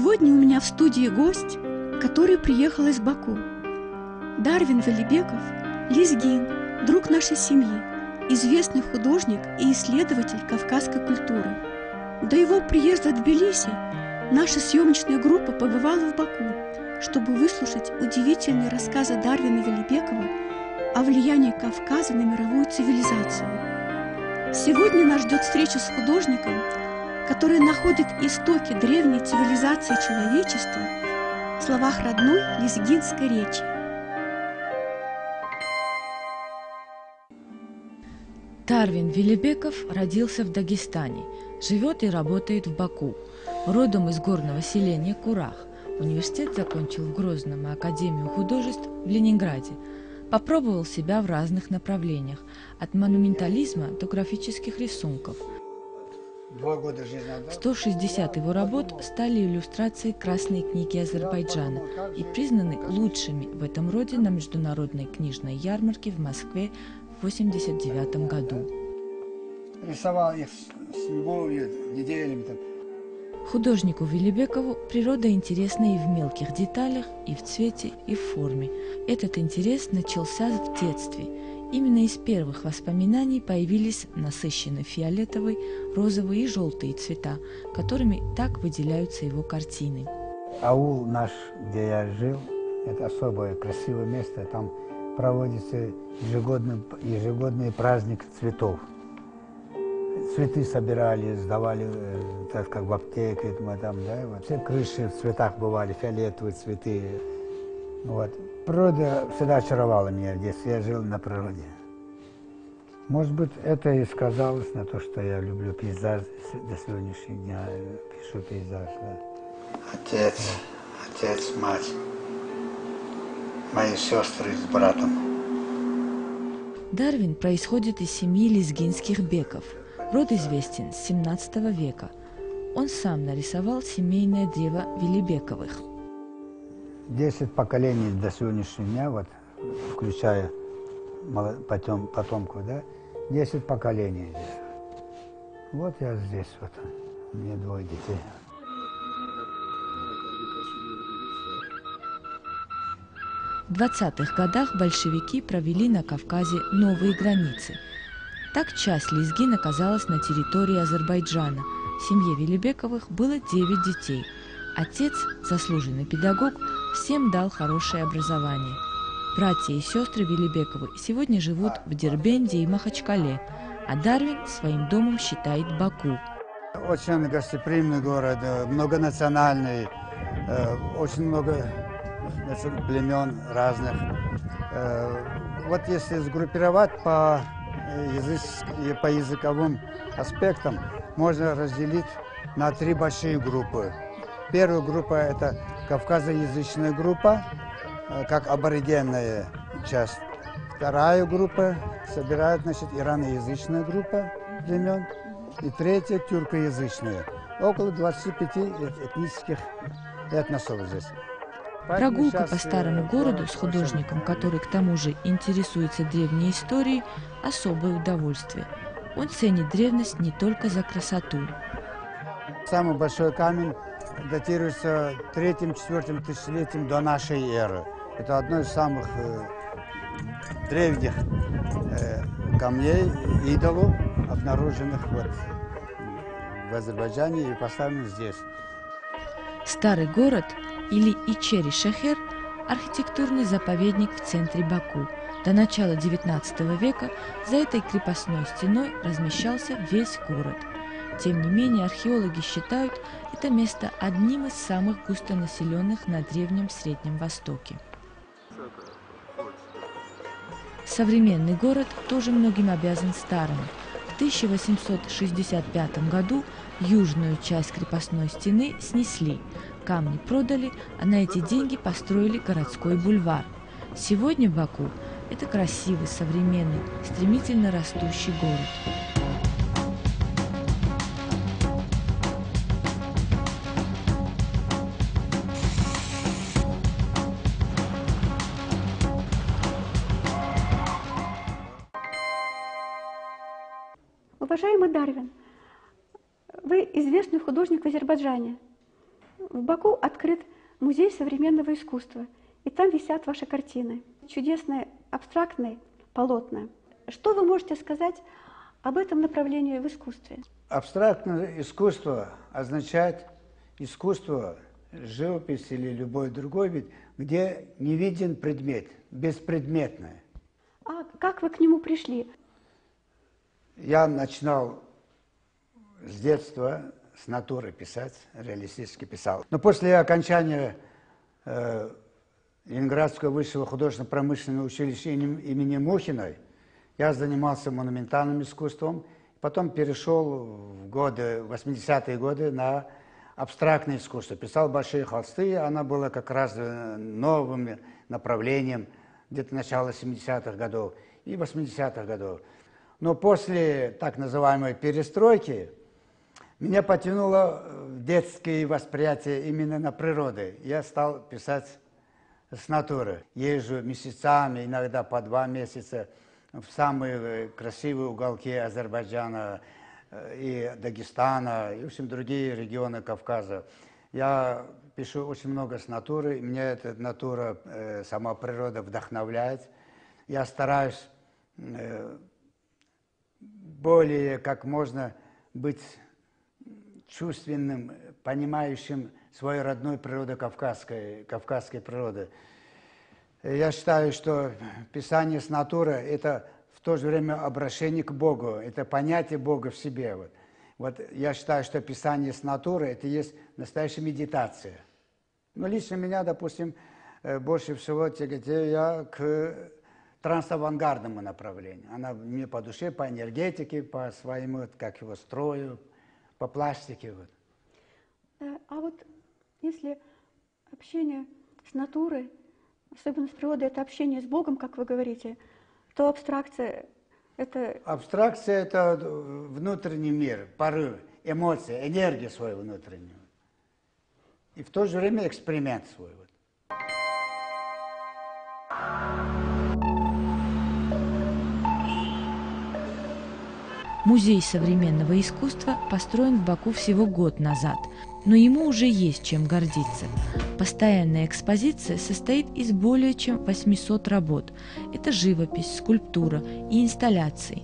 Сегодня у меня в студии гость, который приехал из Баку. Дарвин Велибеков, лезгин, друг нашей семьи, известный художник и исследователь кавказской культуры. До его приезда в Тбилиси наша съемочная группа побывала в Баку, чтобы выслушать удивительные рассказы Дарвина Велибекова о влиянии Кавказа на мировую цивилизацию. Сегодня нас ждет встреча с художником, который находит истоки древней цивилизации человечества в словах родной лезгинской речи. Дарвин Велибеков родился в Дагестане, живет и работает в Баку. Родом из горного селения Курах. Университет закончил в Грозном и Академию художеств в Ленинграде. Попробовал себя в разных направлениях, от монументализма до графических рисунков. 160 его работ стали иллюстрацией Красной книги Азербайджана и признаны лучшими в этом роде на международной книжной ярмарке в Москве в 1989 году. Рисовал их с любовью, неделями. Художнику Велибекову природа интересна и в мелких деталях, и в цвете, и в форме. Этот интерес начался в детстве. Именно из первых воспоминаний появились насыщенные фиолетовый, розовый и желтые цвета, которыми так выделяются его картины. Аул наш, где я жил, это особое красивое место. Там проводится ежегодный праздник цветов. Цветы собирали, сдавали, так как в аптеке, мы там, да, вот. Все крыши в цветах бывали, фиолетовые цветы. Вот. Природа всегда очаровала меня в детстве, я жил на природе. Может быть, это и сказалось на то, что я люблю пейзаж, до сегодняшнего дня пишу пейзаж. Да. Отец, мать, мои сестры с братом. Дарвин происходит из семьи лезгинских беков. Род известен с 17 века. Он сам нарисовал семейное древо Велибековых. 10 поколений до сегодняшнего дня, вот, включая потомков, да, 10 поколений здесь. Вот я здесь, вот, у меня 2 детей. В 20-х годах большевики провели на Кавказе новые границы. Так часть лезгин оказалась на территории Азербайджана. В семье Велибековых было 9 детей. Отец, заслуженный педагог, всем дал хорошее образование. Братья и сестры Велибековы сегодня живут в Дербенте и Махачкале, а Дарвин своим домом считает Баку. Очень гостеприимный город, многонациональный, очень много племен разных. Вот если сгруппировать по языковым аспектам, можно разделить на 3 большие группы. Первая группа – это кавказоязычная группа, как аборигенная часть. Вторая группа собирает, значит, ираноязычная группа племен. И третья – тюркоязычная. Около 25 этнических этносов здесь. Прогулка по старому городу с художником, который к тому же интересуется древней историей, особое удовольствие. Он ценит древность не только за красоту. Самый большой камень датируется 3-4 тысячелетием до нашей эры. Это одно из самых древних камней, идолов, обнаруженных вот в Азербайджане и поставленных здесь. Старый город, или Ичери-Шехер, архитектурный заповедник в центре Баку. До начала XIX века за этой крепостной стеной размещался весь город. Тем не менее, археологи считают это место одним из самых густонаселенных на Древнем Среднем Востоке. Современный город тоже многим обязан старому. В 1865 году южную часть крепостной стены снесли, камни продали, а на эти деньги построили городской бульвар. Сегодня Баку – это красивый, современный, стремительно растущий город. Уважаемый Дарвин, вы известный художник в Азербайджане. В Баку открыт музей современного искусства, и там висят ваши картины. Чудесные, абстрактные полотна. Что вы можете сказать об этом направлении в искусстве? Абстрактное искусство означает искусство, живопись или любой другой вид, где не виден предмет, беспредметное. А как вы к нему пришли? Я начинал с детства, с натуры писать, реалистически писал. Но после окончания Ленинградского высшего художественно-промышленного училища имени Мухиной я занимался монументальным искусством, потом перешел в 80-е годы на абстрактное искусство. Писал большие холсты, она была как раз новым направлением где-то начала 70-х годов и 80-х годов. Но после так называемой перестройки меня потянуло в детские восприятия именно на природу. Я стал писать с натуры. Езжу месяцами, иногда по 2 месяца в самые красивые уголки Азербайджана и Дагестана, и, в общем, другие регионы Кавказа. Я пишу очень много с натуры, меня эта натура, сама природа вдохновляет. Я стараюсь более, как можно, быть чувственным, понимающим свою родную природу кавказской природы. Я считаю, что писание с натуры – это в то же время обращение к Богу, это понятие Бога в себе. Вот я считаю, что писание с натуры – это есть настоящая медитация. Но лично меня, допустим, больше всего тяготею я к трансавангардному направлению. Она мне по душе, по энергетике, по своему, как его, строю, по пластике. Вот. А вот если общение с натурой, особенно с природой, это общение с Богом, как вы говорите, то абстракция – это… Абстракция – это внутренний мир, порыв, эмоции, энергия своего внутреннего. И в то же время эксперимент свой. Музей современного искусства построен в Баку всего год назад, но ему уже есть чем гордиться. Постоянная экспозиция состоит из более чем 800 работ. Это живопись, скульптура и инсталляции.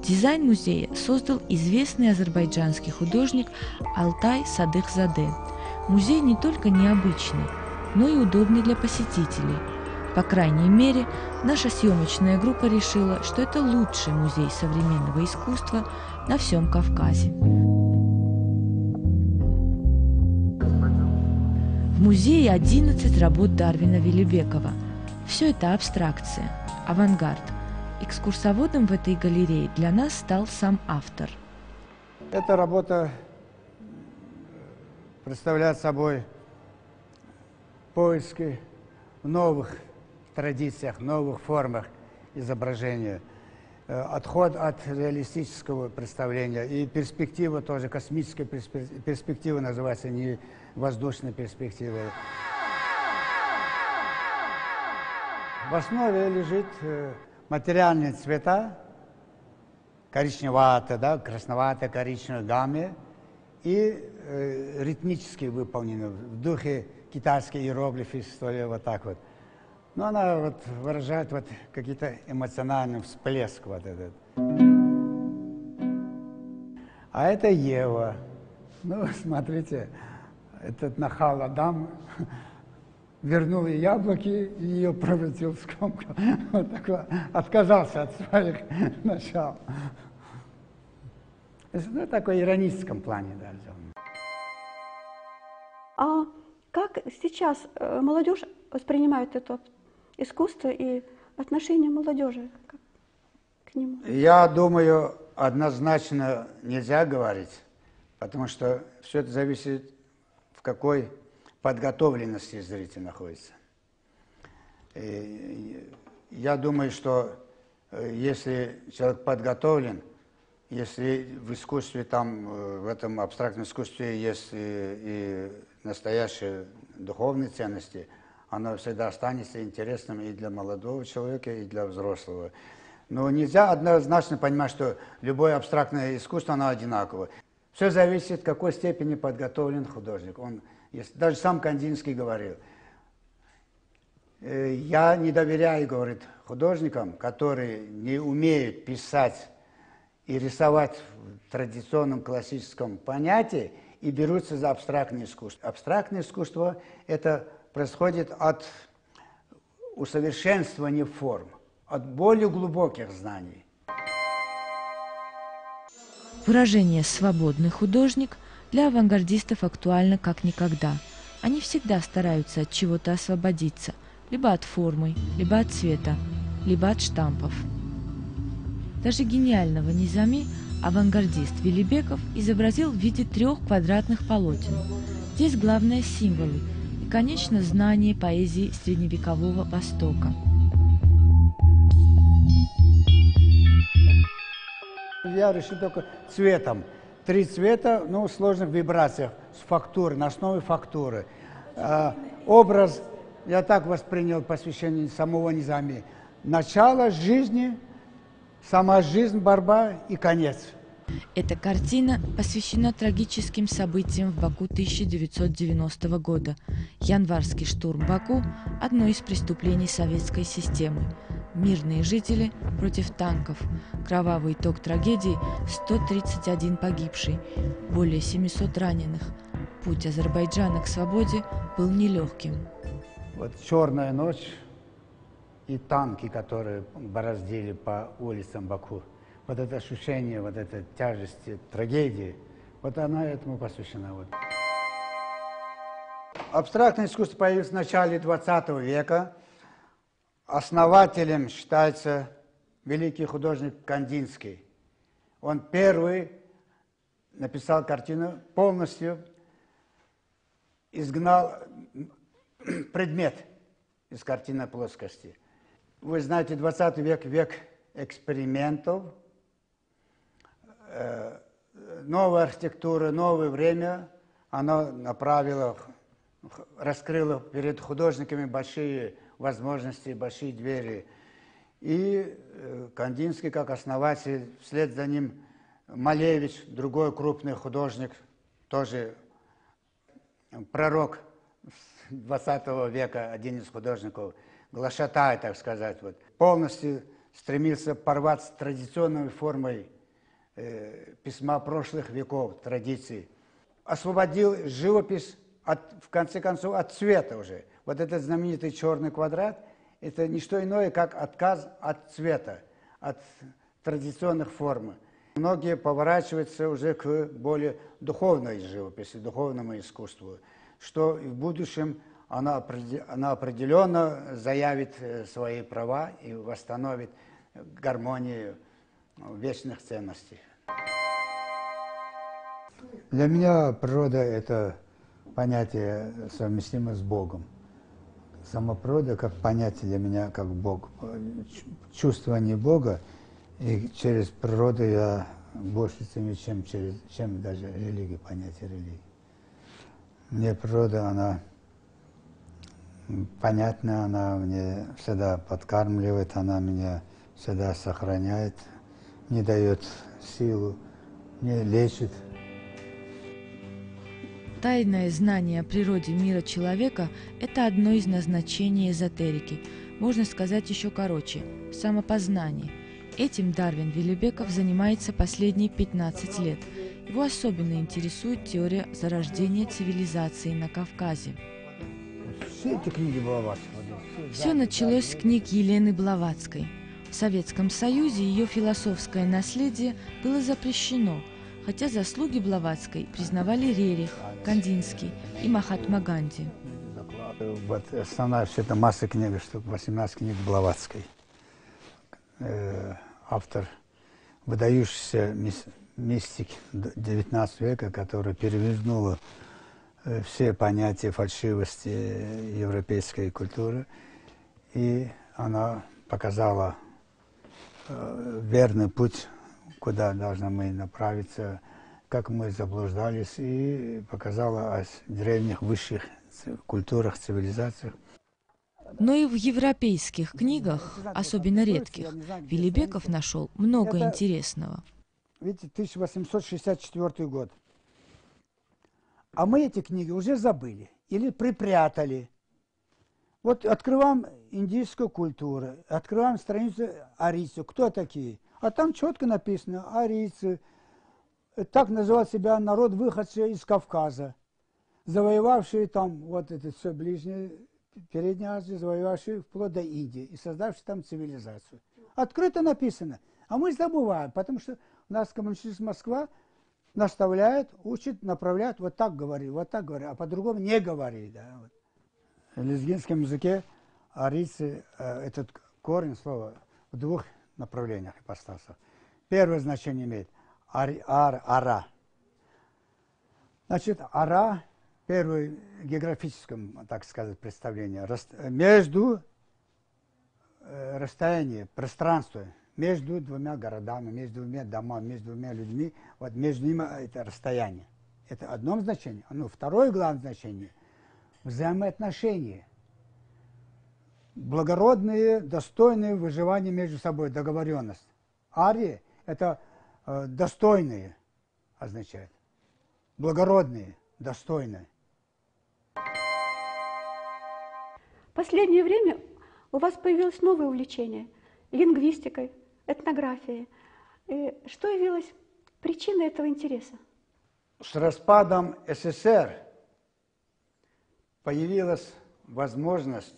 Дизайн музея создал известный азербайджанский художник Алтай Садыхзаде. Музей не только необычный, но и удобный для посетителей. По крайней мере, наша съемочная группа решила, что это лучший музей современного искусства на всем Кавказе. В музее 11 работ Дарвина Велибекова. Все это абстракция, авангард. Экскурсоводом в этой галерее для нас стал сам автор. Эта работа представляет собой поиски в новых традициях, новых формах изображения, отход от реалистического представления и перспектива тоже, космическая перспектива называется, не воздушная перспектива. В основе лежит материальные цвета, коричневатые, да, красноватые, коричневые гамме и ритмически выполнены в духе китайские иероглифы, что ли, вот так вот. Но она вот выражает вот какие-то эмоциональный всплеск вот этот. А это Ева. Ну, смотрите, этот нахал Адам вернул ей яблоки и ее превратил в скромку. Вот такой, отказался от своих начал. Ну, такой ироническом плане, да. А как сейчас молодежь воспринимает это искусство и отношение молодежи к нему? Я думаю, однозначно нельзя говорить, потому что все это зависит, в какой подготовленности зритель находится. И я думаю, что если человек подготовлен, если в искусстве, там, в этом абстрактном искусстве есть и настоящие духовные ценности, оно всегда останется интересным и для молодого человека, и для взрослого. Но нельзя однозначно понимать, что любое абстрактное искусство, оно одинаково. Все зависит, в какой степени подготовлен художник. Он Даже сам Кандинский говорил. Я не доверяю, говорит, художникам, которые не умеют писать и рисовать в традиционном классическом понятии и берутся за абстрактное искусство. Абстрактное искусство – это происходит от усовершенствования форм, от более глубоких знаний. Выражение «свободный художник» для авангардистов актуально как никогда. Они всегда стараются от чего-то освободиться, либо от формы, либо от цвета, либо от штампов. Даже гениального Низами авангардист Велибеков изобразил в виде 3 квадратных полотен. Здесь главное символы и, конечно, знание поэзии средневекового Востока. Я решил только цветом. 3 цвета, ну, в сложных вибрациях, с фактурой, на основе фактуры. Образ я так воспринял посвящение самого Низами. Начало жизни, сама жизнь, борьба и конец. Эта картина посвящена трагическим событиям в Баку 1990 года. Январский штурм Баку – одно из преступлений советской системы. Мирные жители против танков. Кровавый итог трагедии – 131 погибший, более 700 раненых. Путь Азербайджана к свободе был нелегким. Вот черная ночь и танки, которые бороздили по улицам Баку. Вот это ощущение, вот этой тяжести, трагедии, вот она этому посвящена. Вот. Абстрактное искусство появилось в начале 20 века. Основателем считается великий художник Кандинский. Он первый написал картину, полностью изгнал предмет из картинной плоскости. Вы знаете, 20 век – век экспериментов, новая архитектура, новое время, оно направило, раскрыло перед художниками большие возможности, большие двери. И Кандинский, как основатель, вслед за ним Малевич, другой крупный художник, тоже пророк 20 века, один из художников, глашатай, так сказать, вот, полностью стремился порвать с традиционной формой письма прошлых веков, традиций. Освободил живопись, в конце концов, от цвета уже. Вот этот знаменитый черный квадрат – это не что иное, как отказ от цвета, от традиционных форм. Многие поворачиваются уже к более духовной живописи, духовному искусству, что в будущем она определенно заявит свои права и восстановит гармонию вечных ценностей. Для меня природа – это понятие, совместимое с Богом. Сама природа как понятие для меня, как Бог. Чувствование Бога, и через природу я больше ценю, чем даже религия, понятие религии. Мне природа, она понятна, она мне всегда подкармливает, она меня всегда сохраняет, мне дает силу, мне лечит. Тайное знание о природе мира человека – это одно из назначений эзотерики. Можно сказать еще короче – самопознание. Этим Дарвин Велибеков занимается последние 15 лет. Его особенно интересует теория зарождения цивилизации на Кавказе. Все эти книги Блаватской. Все началось с книг Елены Блаватской. В Советском Союзе ее философское наследие было запрещено, хотя заслуги Блаватской признавали Рерих, Кандинский и Махатма Ганди. Вот основная все это масса книг, штук 18 книг Блаватской. Автор, выдающийся мистик XIX века, который перевернула все понятия фальшивости европейской культуры, и она показала верный путь, куда должны мы направиться, как мы заблуждались, и показала о древних высших культурах, цивилизациях. Но и в европейских книгах, особенно редких, Велибеков нашел много интересного. Видите, 1864 год. А мы эти книги уже забыли или припрятали. Вот открываем индийскую культуру, открываем страницу арийцев. Кто такие? А там четко написано: арийцы. Так называл себя народ, выходцев из Кавказа, завоевавшие там вот это все ближнее, Передняя Азия, завоевавшие вплоть до Индии и создавшие там цивилизацию. Открыто написано. А мы забываем, потому что у нас коммунистическая Москва наставляет, учит, направляет: вот так говори, а по-другому не говори. Да, вот. В лезгинском языке арийцы, этот корень слова в двух направлениях ипостасов. Первое значение имеет ара. Значит, ара, первое географическое, так сказать, представление, между расстояние, пространство между двумя городами, между двумя домами, между двумя людьми, вот между ними это расстояние. Это одно значение. Ну, второе главное значение – взаимоотношения. Благородные, достойные выживания между собой, договоренность. Ария – это достойные означает. Благородные, достойные. В последнее время у вас появилось новое увлечение – лингвистикой, этнографией. И что явилось причиной этого интереса? С распадом СССР появилась возможность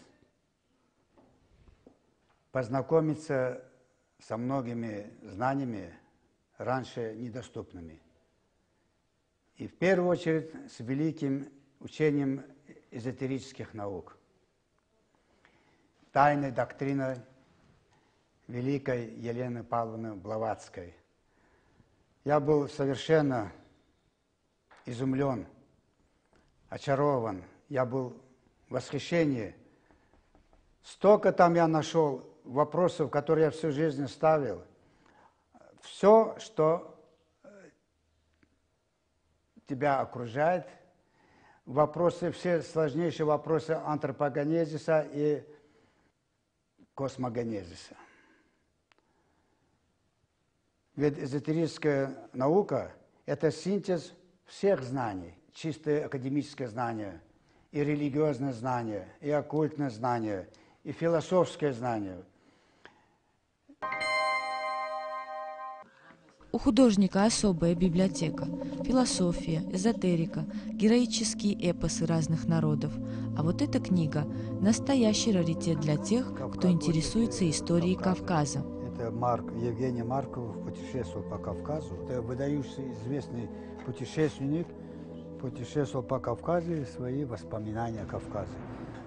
познакомиться со многими знаниями, раньше недоступными. И в первую очередь с великим учением эзотерических наук, тайной доктриной великой Елены Павловны Блаватской. Я был совершенно изумлен, очарован, я был в восхищении. Столько там я нашел вопросов, которые я всю жизнь ставил. Все, что тебя окружает, вопросы, все сложнейшие вопросы антропогенезиса и космогенезиса. Ведь эзотерическая наука – это синтез всех знаний, чистое академическое знание, и религиозное знание, и оккультное знание, и философское знание. У художника особая библиотека, философия, эзотерика, героические эпосы разных народов. А вот эта книга – настоящий раритет для тех, кто интересуется историей Кавказа. Это Евгений Марков путешествовал по Кавказу. Это выдающийся известный путешественник, путешествовал по Кавказу и свои воспоминания о Кавказе.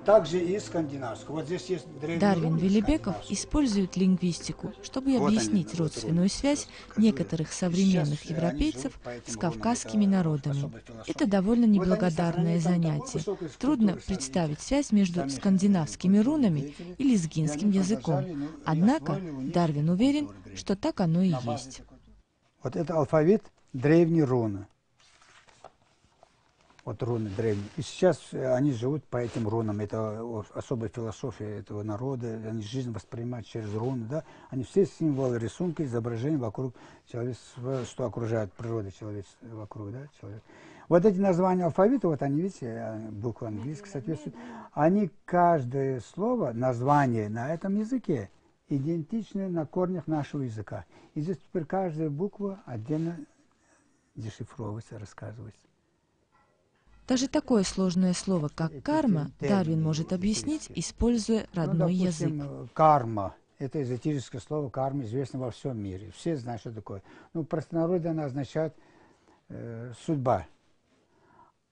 Также и скандинавского. Вот здесь есть Дарвин Велибеков использует лингвистику, чтобы объяснить родственную связь некоторых современных европейцев с кавказскими народами. Это довольно неблагодарное занятие. Трудно представить связь между скандинавскими рунами и лезгинским языком. Однако Дарвин уверен, что так оно и есть. Вот это алфавит древней руны. Вот руны древние. И сейчас они живут по этим рунам. Это особая философия этого народа. Они жизнь воспринимают через руны. Да? Они все символы, рисунки, изображения вокруг человечества, что окружает природа человечества вокруг. Да? Вот эти названия алфавита, вот они, видите, буквы английские соответствуют. Они, каждое слово, название на этом языке идентичны на корнях нашего языка. И здесь теперь каждая буква отдельно дешифровывается, рассказывается. Даже такое сложное слово, как карма, Дарвин может объяснить, используя родной язык. Карма – это эзотерическое слово карма, известно во всем мире. Все знают, что такое. Ну, в простонародье оно означает судьба.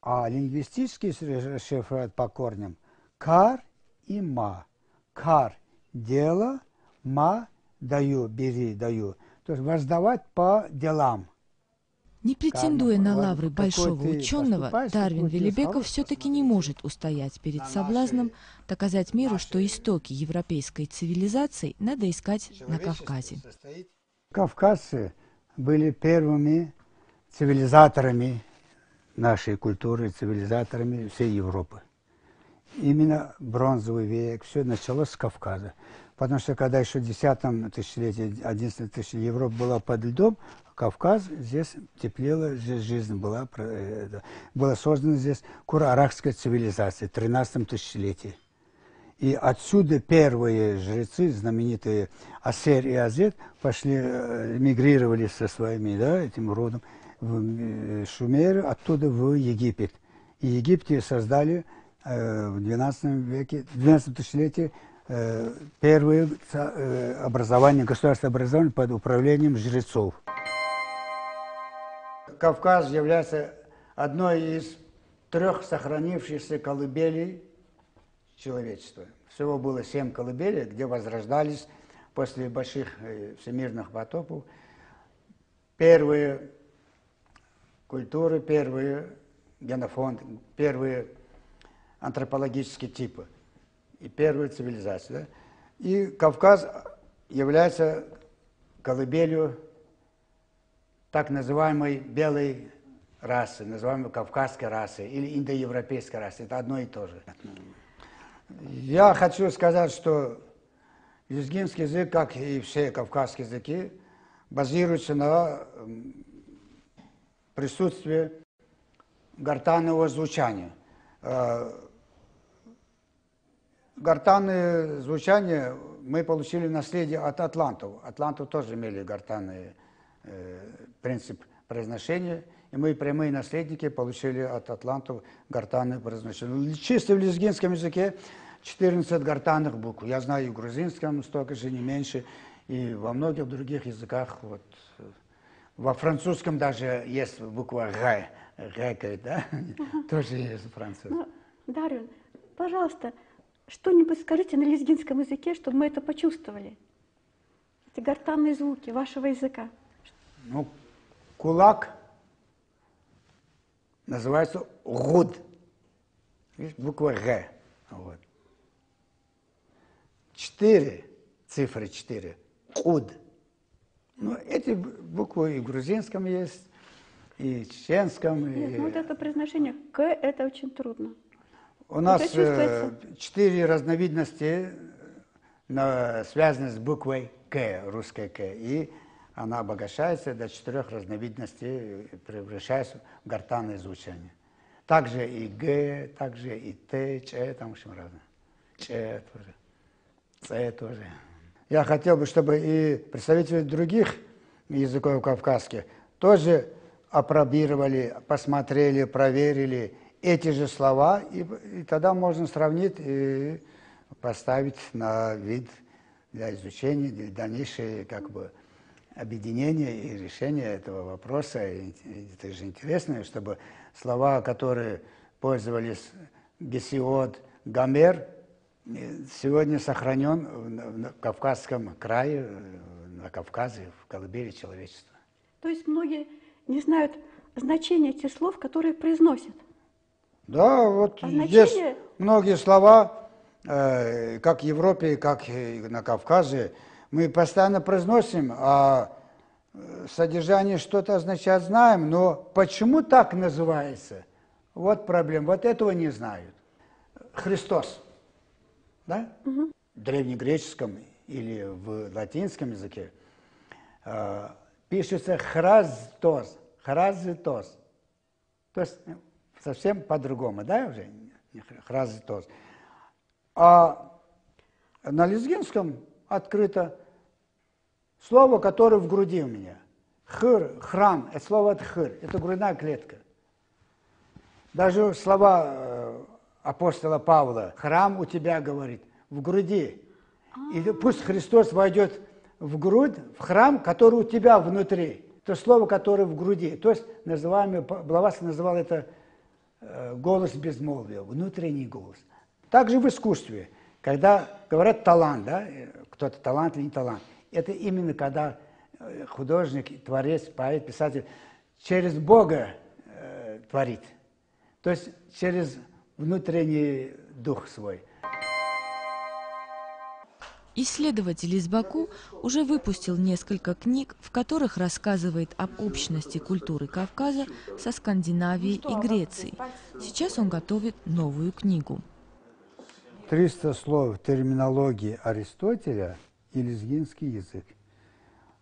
А лингвистически расшифровать по корням кар и ма. Кар – дело, ма – даю, бери, даю. То есть воздавать по делам. Не претендуя на лавры большого ученого, Дарвин Велибеков все-таки не может устоять перед соблазном доказать миру, что истоки европейской цивилизации надо искать на Кавказе. Кавказцы были первыми цивилизаторами нашей культуры, цивилизаторами всей Европы. Именно бронзовый век, все началось с Кавказа. Потому что когда еще в 10 тысячелетии, 11 тысячелетии Европа была под льдом, Кавказ, здесь теплела жизнь, была создана здесь куро-аракская цивилизация в 13 тысячелетии. И отсюда первые жрецы, знаменитые Асер и Азет, пошли, мигрировали со своими, этим родом в Шумерию, оттуда в Египет. И в Египте создали в 12 веке, в 12 тысячелетии первые образования, государственное образование под управлением жрецов. Кавказ является одной из 3 сохранившихся колыбелей человечества. Всего было 7 колыбелей, где возрождались после больших всемирных потопов первые культуры, первые генофонды, первые антропологические типы и первые цивилизации. Да? И Кавказ является колыбелью так называемой белой расы, называемой кавказской расы или индоевропейской расы. Это одно и то же. Я хочу сказать, что лезгинский язык, как и все кавказские языки, базируется на присутствии гортанного звучания. Гортанное звучание мы получили наследие от атлантов. Атланты тоже имели гортанный принцип произношения, и мы, прямые наследники, получили от атлантов гортанное произношение. Чисто в лезгинском языке 14 гортанных букв. Я знаю и в грузинском столько же, не меньше, и во многих других языках. Вот. Во французском даже есть буква «г», да? Тоже есть французский. Дарвин, пожалуйста, что-нибудь скажите на лезгинском языке, чтобы мы это почувствовали. Эти гортанные звуки вашего языка. Ну, кулак называется «гуд». Видишь, буква «г». Вот. 4, цифры 4, «куд». Ну, эти буквы и в грузинском есть, и в чеченском. Нет, вот это произношение «к» – это очень трудно. У нас 4 разновидности, связаны с буквой «к», русской «к», и она обогащается до 4 разновидностей, превращается в гортанное звучание. Также и «г», также и «т», «ч», там очень разное. «Ч» тоже, «ц» тоже. Я хотел бы, чтобы и представители других языков кавказских тоже опробировали, посмотрели, проверили эти же слова, и тогда можно сравнить и поставить на вид для изучения, для дальнейшего объединения и решения этого вопроса. Это же интересно, чтобы слова, которые пользовались Гесиод, Гомер, сегодня сохранен в Кавказском крае, на Кавказе, в колыбели человечества. То есть многие не знают значения этих слов, которые произносят. Да, вот есть многие слова, как в Европе, как и на Кавказе, мы постоянно произносим, а содержание что-то означает знаем, но почему так называется? Вот проблема, вот этого не знают. Христос, да? Угу. В древнегреческом или в латинском языке пишется хразтос, хразитос. То есть совсем по-другому, да, уже? Хразитос. А на лезгинском открыто слово, которое в груди у меня. Хыр, храм, это слово от хыр, это грудная клетка. Даже слова апостола Павла, храм у тебя, говорит, в груди. И пусть Христос войдет в грудь, в храм, который у тебя внутри. То слово, которое в груди. То есть, Блаватский называл это голос безмолвия, внутренний голос. Также в искусстве, когда говорят талант, да, кто-то талант или не талант, это именно когда художник, творец, поэт, писатель через Бога творит. То есть через внутренний дух свой. Исследователь из Баку уже выпустил несколько книг, в которых рассказывает об общности культуры Кавказа со Скандинавией и Грецией. Сейчас он готовит новую книгу. 300 слов терминологии Аристотеля и лезгинский язык.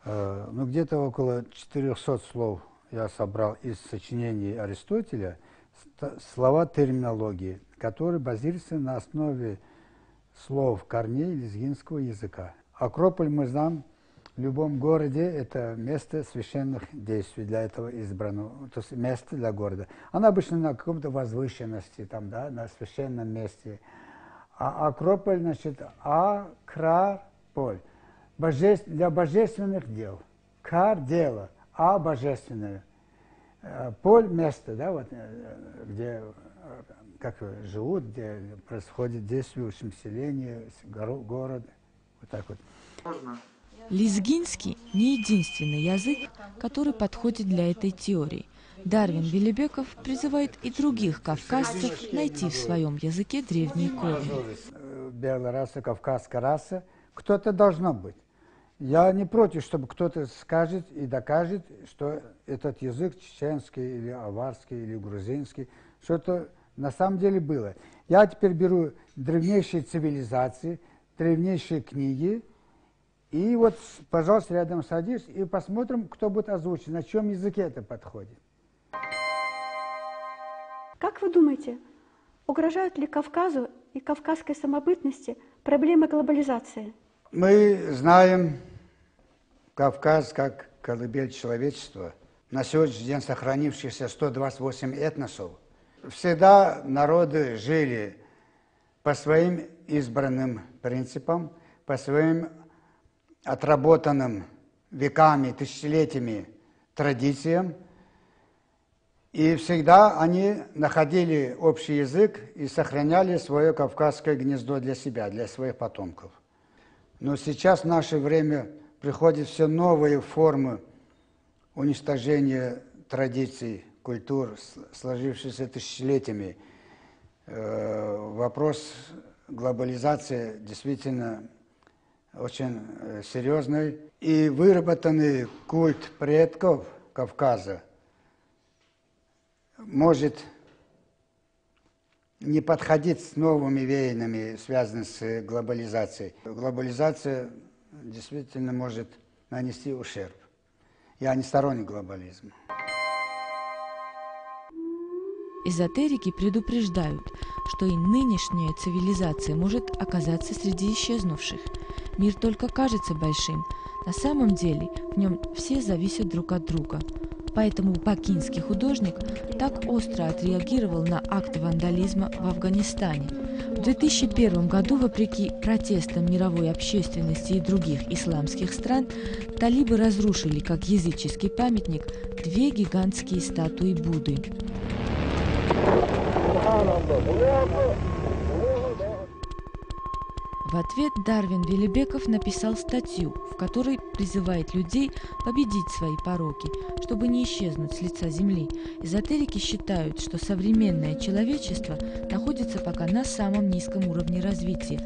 Ну, где-то около 400 слов я собрал из сочинений Аристотеля, слова терминологии, которые базируются на основе слов корней лезгинского языка. Акрополь, мы знаем, в любом городе это место священных действий для этого избранного, то есть место для города. Оно обычно на каком-то возвышенности, там, да, на священном месте. А Акрополь, значит, акраполь, для божественных дел. Кар – дело, а божественное. Поль – место, да, вот, где как живут, где происходит действие, усмысление, город, вот так вот. Лезгинский не единственный язык, который подходит для этой теории. Дарвин Велибеков призывает и других кавказцев найти в своем языке древние корни. Белая раса, кавказская раса, кто-то должно быть. Я не против, чтобы кто-то скажет и докажет, что этот язык чеченский или аварский или грузинский, что это на самом деле было. Я теперь беру древнейшие цивилизации, древнейшие книги, и вот, пожалуйста, рядом садись и посмотрим, кто будет озвучить, на чем языке это подходит. Как вы думаете, угрожают ли Кавказу и кавказской самобытности проблемы глобализации? Мы знаем Кавказ как колыбель человечества. На сегодняшний день сохранившихся 128 этносов. Всегда народы жили по своим избранным принципам, по своим отработанным веками, тысячелетиями традициям. И всегда они находили общий язык и сохраняли свое кавказское гнездо для себя, для своих потомков. Но сейчас в наше время приходят все новые формы уничтожения традиций, культур, сложившихся тысячелетиями. Вопрос глобализации действительно очень серьезный. И выработанный культ предков Кавказа может не подходить с новыми веяниями, связанными с глобализацией. Глобализация действительно может нанести ущерб. Я не сторонник глобализма. Эзотерики предупреждают, что и нынешняя цивилизация может оказаться среди исчезнувших. Мир только кажется большим, на самом деле в нем все зависят друг от друга. Поэтому бакинский художник так остро отреагировал на акты вандализма в Афганистане. В 2001 году, вопреки протестам мировой общественности и других исламских стран, талибы разрушили как языческий памятник 2 гигантские статуи Будды. В ответ Дарвин Велибеков написал статью, в которой призывает людей победить свои пороки, чтобы не исчезнуть с лица земли. Эзотерики считают, что современное человечество находится пока на самом низком уровне развития.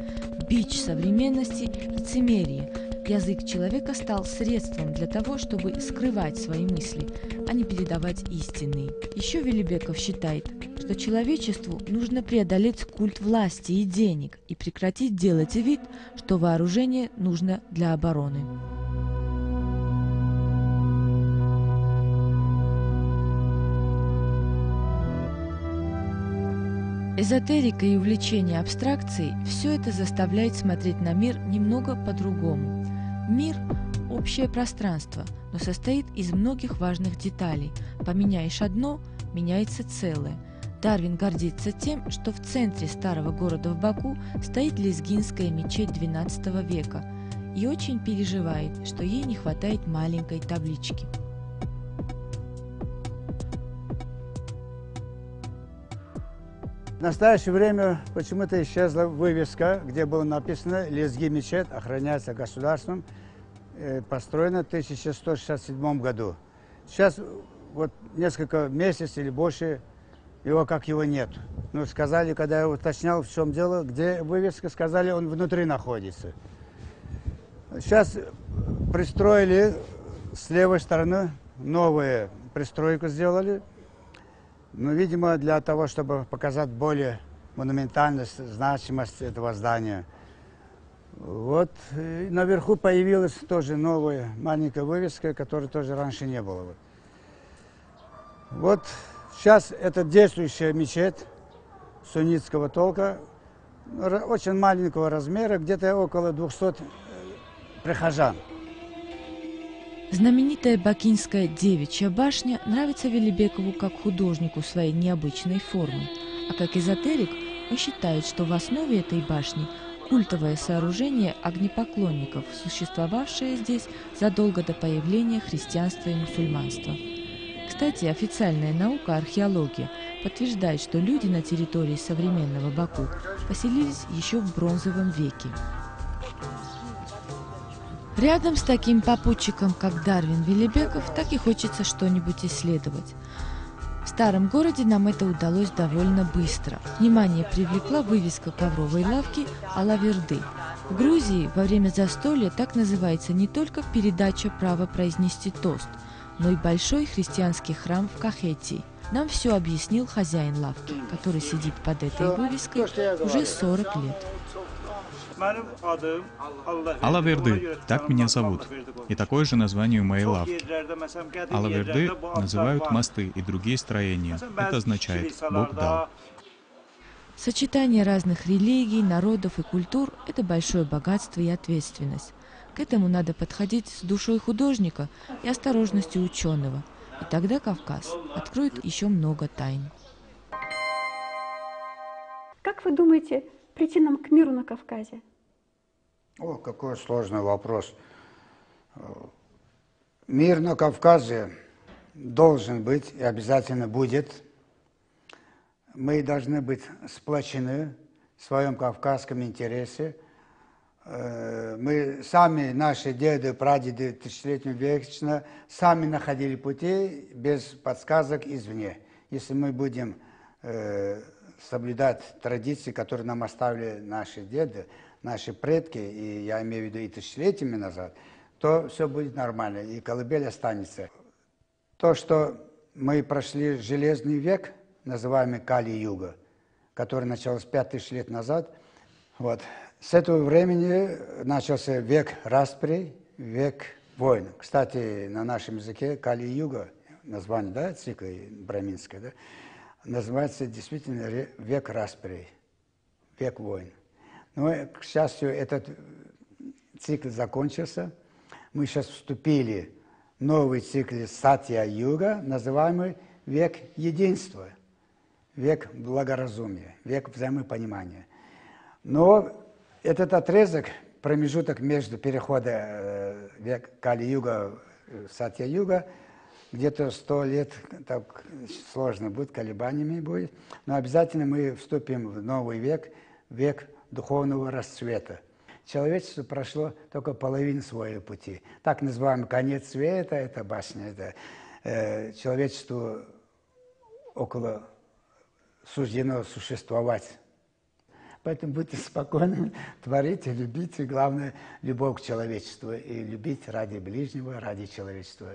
Бич современности – лицемерие. Язык человека стал средством для того, чтобы скрывать свои мысли, а не передавать истинные. Еще Велибеков считает, что человечеству нужно преодолеть культ власти и денег и прекратить делать вид, что вооружение нужно для обороны. Эзотерика и увлечение абстракцией – все это заставляет смотреть на мир немного по-другому. Мир – общее пространство, но состоит из многих важных деталей. Поменяешь одно – меняется целое. Дарвин гордится тем, что в центре старого города в Баку стоит лезгинская мечеть XII века и очень переживает, что ей не хватает маленькой таблички. В настоящее время почему-то исчезла вывеска, где было написано «Лезги мечеть охраняется государством», построена в 1167 году. Сейчас вот несколько месяцев или больше его нет. Ну, сказали, когда я уточнял, в чем дело, где вывеска, сказали, он внутри находится. Сейчас пристроили с левой стороны, новую пристройку сделали. Ну, видимо, для того, чтобы показать более монументальность, значимость этого здания. Вот наверху появилась тоже новая маленькая вывеска, которой тоже раньше не было. Вот сейчас это действующая мечеть суннитского толка, очень маленького размера, где-то около 200 прихожан. Знаменитая Бакинская девичья башня нравится Велибекову как художнику своей необычной формы, а как эзотерик он считает, что в основе этой башни культовое сооружение огнепоклонников, существовавшее здесь задолго до появления христианства и мусульманства. Кстати, официальная наука археология подтверждает, что люди на территории современного Баку поселились еще в бронзовом веке. Рядом с таким попутчиком, как Дарвин Велибеков, так и хочется что-нибудь исследовать. В старом городе нам это удалось довольно быстро. Внимание привлекла вывеска ковровой лавки Алаверды. В Грузии во время застолья так называется не только передача права произнести тост, но и большой христианский храм в Кахетии. Нам все объяснил хозяин лавки, который сидит под этой вывеской уже 40 лет. Алаверды, так меня зовут. И такое же название у моей лавки. Алаверды называют мосты и другие строения. Это означает «Бог дал». Сочетание разных религий, народов и культур – это большое богатство и ответственность. К этому надо подходить с душой художника и осторожностью ученого. И тогда Кавказ откроет еще много тайн. Как вы думаете, прийти нам к миру на Кавказе? О, какой сложный вопрос. Мир на Кавказе должен быть и обязательно будет. Мы должны быть сплочены в своем кавказском интересе. Мы сами, наши деды, прадеды тысячелетнего века, сами находили пути без подсказок извне. Если мы будем соблюдать традиции, которые нам оставили наши деды, наши предки, и я имею в виду и тысячелетиями назад, то все будет нормально, и колыбель останется. То, что мы прошли железный век, называемый Кали-юга, который начался 5000 лет назад, вот, с этого времени начался век распри, век войн. Кстати, на нашем языке Кали-юга, название, да, цикла браминское, да, называется действительно век распри, век войн. Но, к счастью, этот цикл закончился. Мы сейчас вступили в новый цикл Сатья-юга, называемый век единства, век благоразумия, век взаимопонимания. Но этот отрезок, промежуток между переходом век Кали-юга в Сатья-юга, где-то 100 лет, так сложно будет, колебаниями будет, но обязательно мы вступим в новый век, век духовного расцвета. Человечество прошло только половину своего пути. Так называемый конец света, это башня, это человечеству около суждено существовать. Поэтому будьте спокойны, творите, любите, главное, любовь к человечеству, и любить ради ближнего, ради человечества.